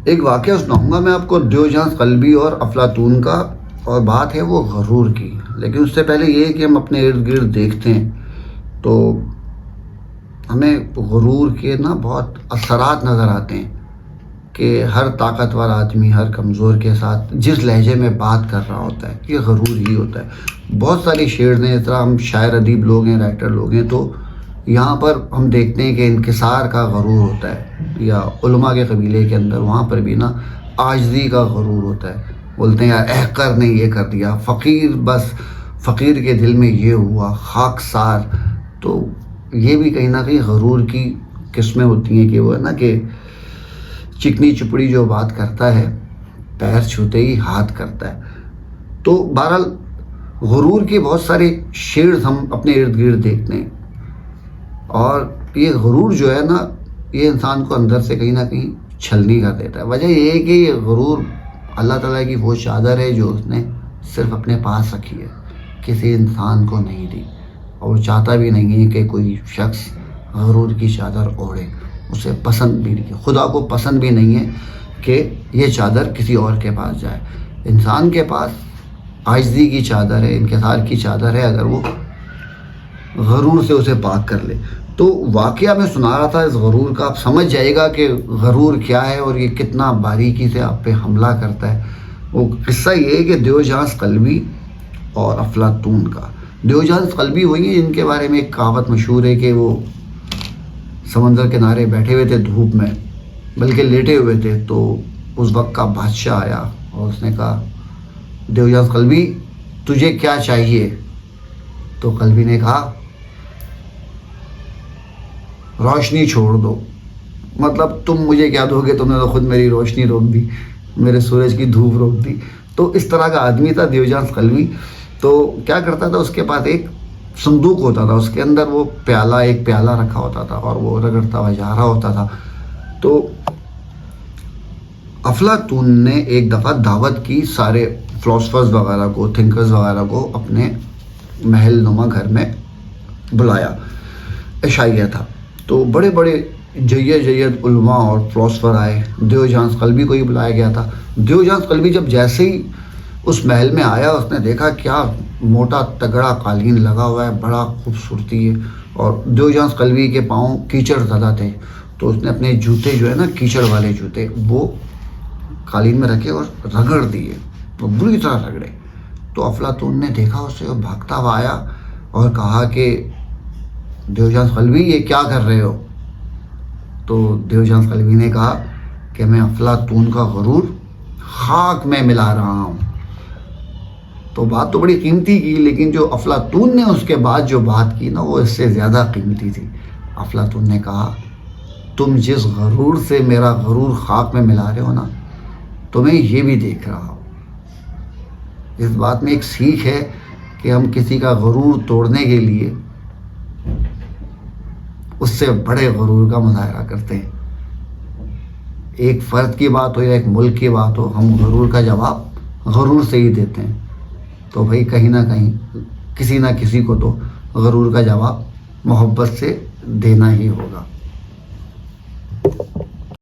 ایک واقعہ سناؤں گا میں آپ کو دیوجان قلبی اور افلاطون کا، اور بات ہے وہ غرور کی. لیکن اس سے پہلے یہ کہ ہم اپنے ارد گرد دیکھتے ہیں تو ہمیں غرور کے نا بہت اثرات نظر آتے ہیں کہ ہر طاقتور آدمی ہر کمزور کے ساتھ جس لہجے میں بات کر رہا ہوتا ہے یہ غرور ہی ہوتا ہے. بہت سارے شعر ہیں، اس طرح ہم شاعر ادیب لوگ ہیں، رائٹر لوگ ہیں، تو یہاں پر ہم دیکھتے ہیں کہ انکسار کا غرور ہوتا ہے. یا علماء کے قبیلے کے اندر وہاں پر بھی نا عاجزی کا غرور ہوتا ہے. بولتے ہیں یار احقر نے یہ کر دیا، فقیر بس فقیر کے دل میں یہ ہوا، خاکسار. تو یہ بھی کہیں نہ کہیں غرور کی قسمیں ہوتی ہیں کہ وہ ہے نا کہ چکنی چپڑی جو بات کرتا ہے پیر چھوتے ہی ہاتھ کرتا ہے. تو بہرحال غرور کے بہت سارے شیڈز ہم اپنے ارد گرد دیکھتے ہیں، اور یہ غرور جو ہے نا یہ انسان کو اندر سے کہیں نہ کہیں چھلنی کر دیتا ہے. وجہ یہ ہے کہ یہ غرور اللہ تعالیٰ کی وہ چادر ہے جو اس نے صرف اپنے پاس رکھی ہے، کسی انسان کو نہیں دی، اور وہ چاہتا بھی نہیں ہے کہ کوئی شخص غرور کی چادر اوڑھے. اسے پسند بھی نہیں، خدا کو پسند بھی نہیں ہے کہ یہ چادر کسی اور کے پاس جائے. انسان کے پاس عاجزی کی چادر ہے، انکسار کی چادر ہے، اگر وہ غرور سے اسے پاک کر لے. تو واقعہ میں سنا رہا تھا اس غرور کا، آپ سمجھ جائے گا کہ غرور کیا ہے اور یہ کتنا باریکی سے آپ پہ حملہ کرتا ہے. وہ قصہ یہ ہے کہ دیوجان قلبی اور افلاطون کا. دیوجان قلبی وہی ہیں جن کے بارے میں ایک کہاوت مشہور ہے کہ وہ سمندر کنارے بیٹھے ہوئے تھے دھوپ میں، بلکہ لیٹے ہوئے تھے. تو اس وقت کا بادشاہ آیا اور اس نے کہا دیوجان قلبی تجھے کیا چاہیے؟ تو قلبی نے کہا روشنی چھوڑ دو. مطلب تم مجھے کیا دو گے، تم نے تو خود میری روشنی روک دی، میرے سورج کی دھوپ روک دی. تو اس طرح کا آدمی تھا دیوجان قلبی. تو کیا کرتا تھا، اس کے پاس ایک صندوق ہوتا تھا، اس کے اندر وہ ایک پیالہ رکھا ہوتا تھا اور وہ رگڑتا ہوا جا رہا ہوتا تھا. تو افلاطون نے ایک دفعہ دعوت کی سارے فلاسفرز وغیرہ کو، تھنکرز وغیرہ کو اپنے محل نما گھر میں بلایا. عشائیہ تھا تو بڑے بڑے جید علماء اور فلاسفر آئے. دیوجان قلبی کو ہی بلایا گیا تھا. دیوجان قلبی جب جیسے ہی اس محل میں آیا، اس نے دیکھا کیا موٹا تگڑا قالین لگا ہوا ہے، بڑا خوبصورتی ہے، اور دیوجان قلبی کے پاؤں کیچڑ زدہ تھے. تو اس نے اپنے جوتے جو ہے نا کیچڑ والے جوتے وہ قالین میں رکھے اور رگڑ دیے، وہ بری طرح رگڑے. تو افلاطون نے دیکھا اسے اور بھاگتا ہوا آیا اور کہا کہ دیوجان قلبی یہ کیا کر رہے ہو؟ تو دیوجان قلبی نے کہا کہ میں افلاطون کا غرور خاک میں ملا رہا ہوں. تو بات تو بڑی قیمتی کی، لیکن جو افلاطون نے اس کے بعد جو بات کی نا وہ اس سے زیادہ قیمتی تھی. افلاطون نے کہا تم جس غرور سے میرا غرور خاک میں ملا رہے ہو نا، تمہیں یہ بھی دیکھ رہا ہو. اس بات میں ایک سیکھ ہے کہ ہم کسی کا غرور توڑنے کے لیے اس سے بڑے غرور کا مظاہرہ کرتے ہیں. ایک فرد کی بات ہو یا ایک ملک کی بات ہو، ہم غرور کا جواب غرور سے ہی دیتے ہیں. تو بھائی کہیں نہ کہیں کسی نہ کسی کو تو غرور کا جواب محبت سے دینا ہی ہوگا.